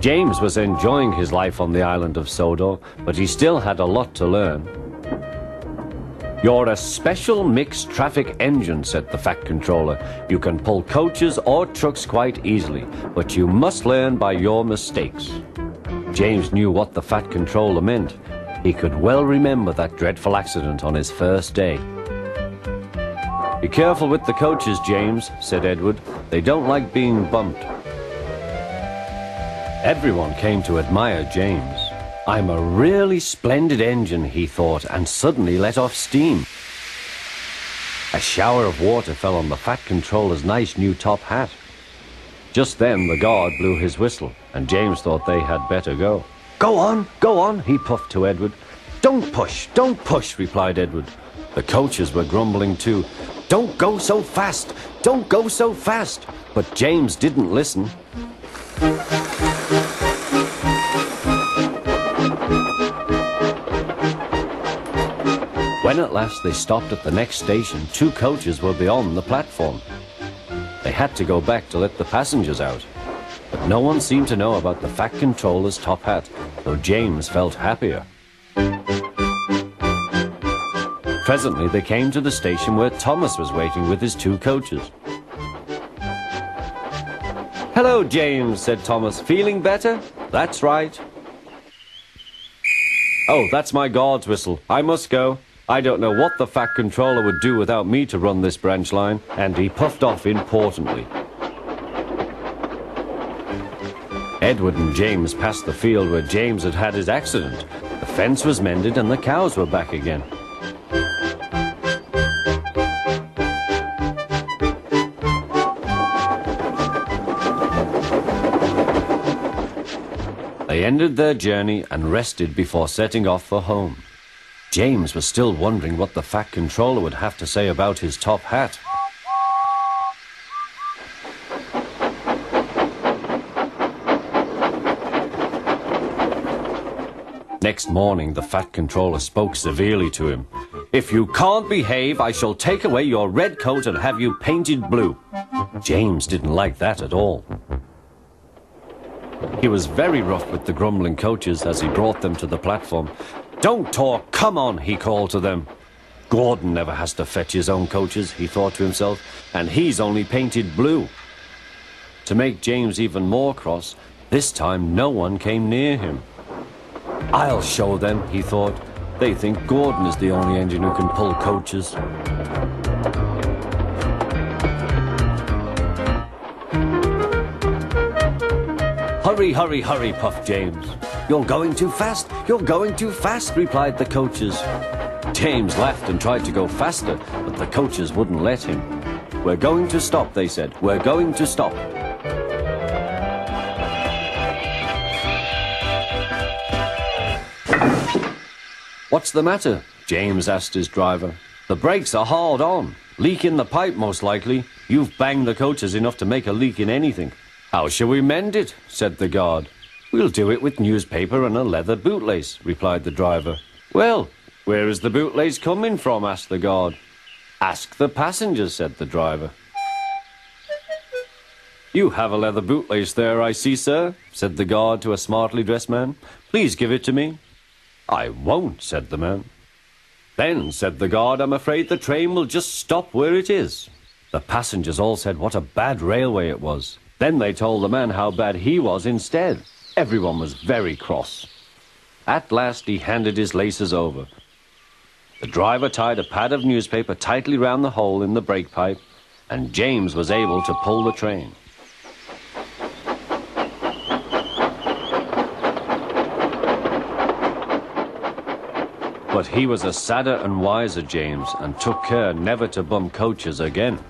James was enjoying his life on the island of Sodor, but he still had a lot to learn. "You're a special mixed traffic engine," said the Fat Controller. "You can pull coaches or trucks quite easily, but you must learn by your mistakes." James knew what the Fat Controller meant. He could well remember that dreadful accident on his first day. "Be careful with the coaches, James," said Edward. "They don't like being bumped." Everyone came to admire James. "I'm a really splendid engine," he thought, and suddenly let off steam. A shower of water fell on the Fat Controller's nice new top hat. Just then the guard blew his whistle, and James thought they had better go. Go on," he puffed to Edward. Don't push," replied Edward. The coaches were grumbling too. Don't go so fast. But James didn't listen. When at last they stopped at the next station, 2 coaches were beyond the platform. They had to go back to let the passengers out. But no one seemed to know about the Fat Controller's top hat, though James felt happier. Presently they came to the station where Thomas was waiting with his 2 coaches. "Hello, James," said Thomas. "Feeling better?" "That's right." "Oh, that's my guard's whistle. I must go. I don't know what the Fat Controller would do without me to run this branch line," and he puffed off importantly. Edward and James passed the field where James had had his accident. The fence was mended and the cows were back again. They ended their journey and rested before setting off for home. James was still wondering what the Fat Controller would have to say about his top hat. Next morning, the Fat Controller spoke severely to him. "If you can't behave, I shall take away your red coat and have you painted blue." James didn't like that at all. He was very rough with the grumbling coaches as he brought them to the platform. "Don't talk, come on," he called to them. "Gordon never has to fetch his own coaches," he thought to himself, "and he's only painted blue." To make James even more cross, this time no one came near him. "I'll show them," he thought. "They think Gordon is the only engine who can pull coaches." Hurry, puffed James. You're going too fast, replied the coaches. James laughed and tried to go faster, but the coaches wouldn't let him. "We're going to stop," they said. "We're going to stop." "What's the matter?" James asked his driver. "The brakes are hard on. Leak in the pipe, most likely. You've banged the coaches enough to make a leak in anything." "How shall we mend it?" said the guard. "We'll do it with newspaper and a leather bootlace," replied the driver. "Well, where is the bootlace coming from?" asked the guard. "Ask the passengers," said the driver. "You have a leather bootlace there, I see, sir," said the guard to a smartly dressed man. "Please give it to me." "I won't," said the man. "Then," said the guard, "I'm afraid the train will just stop where it is." The passengers all said what a bad railway it was. Then they told the man how bad he was instead. Everyone was very cross. At last he handed his laces over. The driver tied a pad of newspaper tightly round the hole in the brake pipe, and James was able to pull the train. But he was a sadder and wiser James, and took care never to bump coaches again.